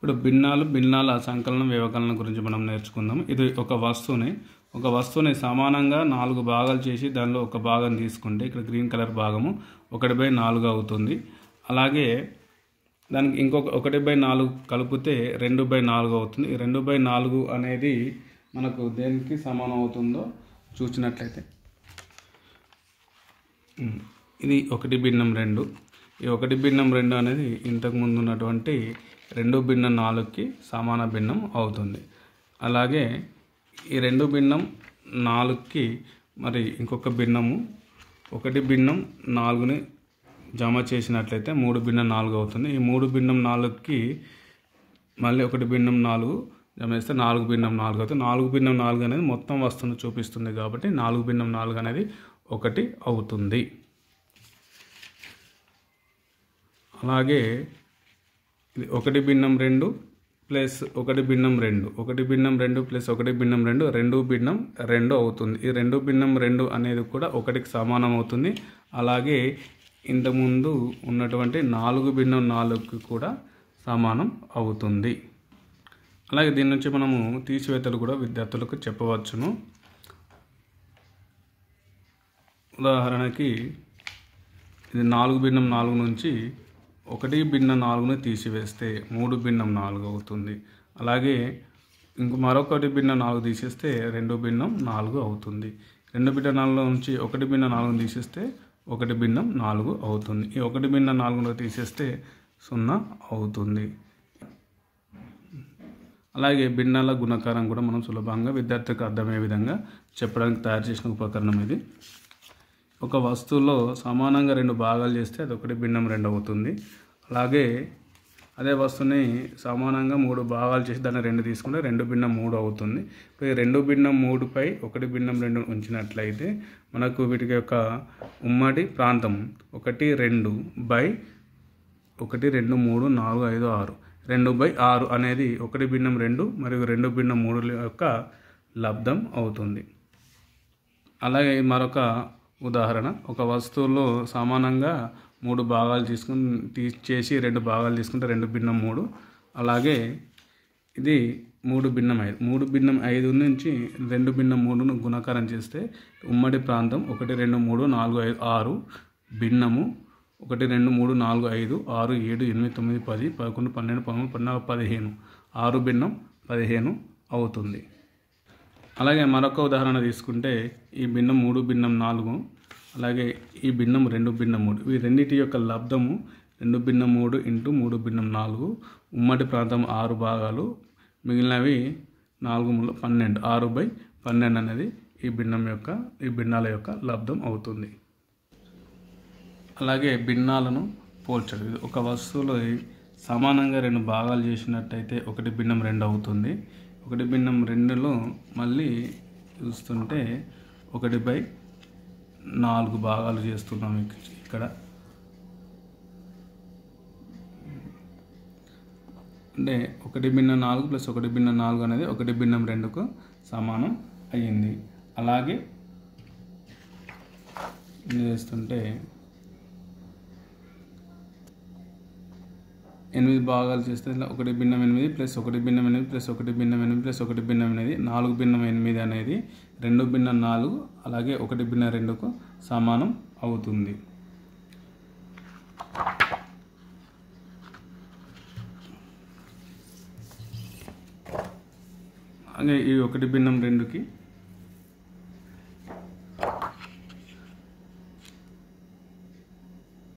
ఇప్పుడు భిన్నాల సంకలనం వ్యవకలనం గురించి మనం నేర్చుకుందాం. ఇది ఒక వస్తువుని సమానంగా 4 భాగాలు చేసి దానిలో ఒక భాగం తీసుకుంటే ఇక్కడ గ్రీన్ కలర్ భాగము 1/4 అవుతుంది. అలాగే దానికి ఇంకొక 1/4 కలిపితే 2/4 అవుతుంది. ఈ 2/4 అనేది మనకు దేనికి సమానం అవుతుందో చూసినట్లయితే ఇది 1/2. ఈ 1/2 అనేది ఇంతకుముందు ఉన్నటువంటి 2/4కి సమాన భిన్నం అవుతుంది. అలాగే ఈ 2/4కి మరి ఇంకొక భిన్నము 1/4ని జమ చేసినట్లయితే 3/4 అవుతుంది. ఈ 3/4కి మళ్ళీ 1/4 జమ చేస్తే 4/4 అవుతుంది. 4/4 అనేది మొత్తం వస్తువును చూపిస్తుంది కాబట్టి 4/4 అనేది 1 అవుతుంది. అలాగే 1/2 ప్లస్ 1/2 1/2 ప్లస్ 1/2 2/2 అవుతుంది. ఈ 2/2 అనేది కూడా 1కి సమానం అవుతుంది. అలాగే ఇంతకుముందు ఉన్నటువంటి 4/4కి కూడా సమానం అవుతుంది. అలాగే దీని నుంచి మనము తీసివేతలు కూడా విద్యార్థులకు చెప్పవచ్చును. ఉదాహరణకి ఇది 4/4 నుంచి 1/4ని తీసివేస్తే 3/4 అవుతుంది. అలాగే మరొక 1/4 తీసేస్తే 2/4 అవుతుంది. 2/4 నుంచి 1/4 తీసేస్తే 1/4 అవుతుంది. ఈ 1/4 తీసేస్తే 0 అవుతుంది. అలాగే భిన్నాల గుణకారం కూడా మనం సులభంగా విద్యార్థికి అర్థమయ్యే విధంగా చెప్పడానికి తయారు చేసిన ఉపకరణం ఇది. ఒక వస్తువులో సమానంగా 2 భాగాలు చేస్తే అది 1/2 అవుతుంది. అలాగే అదే వస్తువుని సమానంగా 3 భాగాలు చేసి దాన్ని 2 తీసుకుంటే 2/3 అవుతుంది. ఇప్పుడు 2/3పై 1/2 ఉంచినట్లయితే మనకు వీటికి యొక్క ఉమ్మడి ప్రాంతం 1, 2 బై 1, 2, 3, 4, 5, 6 2/6 అనేది 1/2 మరియు 2/3 యొక్క లబ్ధం అవుతుంది. అలాగే మరొక ఉదాహరణ, ఒక వస్తువులో సమానంగా 3 భాగాలు చేసి 2 భాగాలు తీసుకుంటే 2/3. అలాగే ఇది 3/5 3/5 నుంచి 2/3ను గుణకారం చేస్తే ఉమ్మడి ప్రాంతం 1, 2, 3, 4, 5, 6 భిన్నము 1, 2, 3, 4, 5, 6, 7, 8, 9, 10, 11, 12, 13, 14, 15 6/15 అవుతుంది. అలాగే మరొక ఉదాహరణ తీసుకుంటే ఈ భిన్నం 3/4 అలాగే ఈ భిన్నం 2/3 ఈ రెండింటి యొక్క లబ్ధము 2/3 ఇంటూ 3/4 ఉమ్మడి ప్రాంతం 6 భాగాలు మిగిలినవి 4 3 12 6/12 అనేది ఈ భిన్నాల యొక్క లబ్ధం అవుతుంది. అలాగే భిన్నాలను పోల్చడం, ఒక వస్తువులో సమానంగా 2 భాగాలు చేసినట్టయితే 1/2 అవుతుంది. 1/2లో మళ్ళీ చూస్తుంటే 1/4 భాగాలు చేస్తున్నాం ఇక్కడ. అంటే 1/4 ప్లస్ 1/4 అనేది 1/2కు సమానం అయ్యింది. అలాగే చేస్తుంటే 8 భాగాలు చేస్తే 1/8 ప్లస్ 1/8 ప్లస్ 1/8 ప్లస్ 1/8 4/8 అనేది 2/4 అలాగే 1/2కు సమానం అవుతుంది. అలాగే ఈ 1/2కి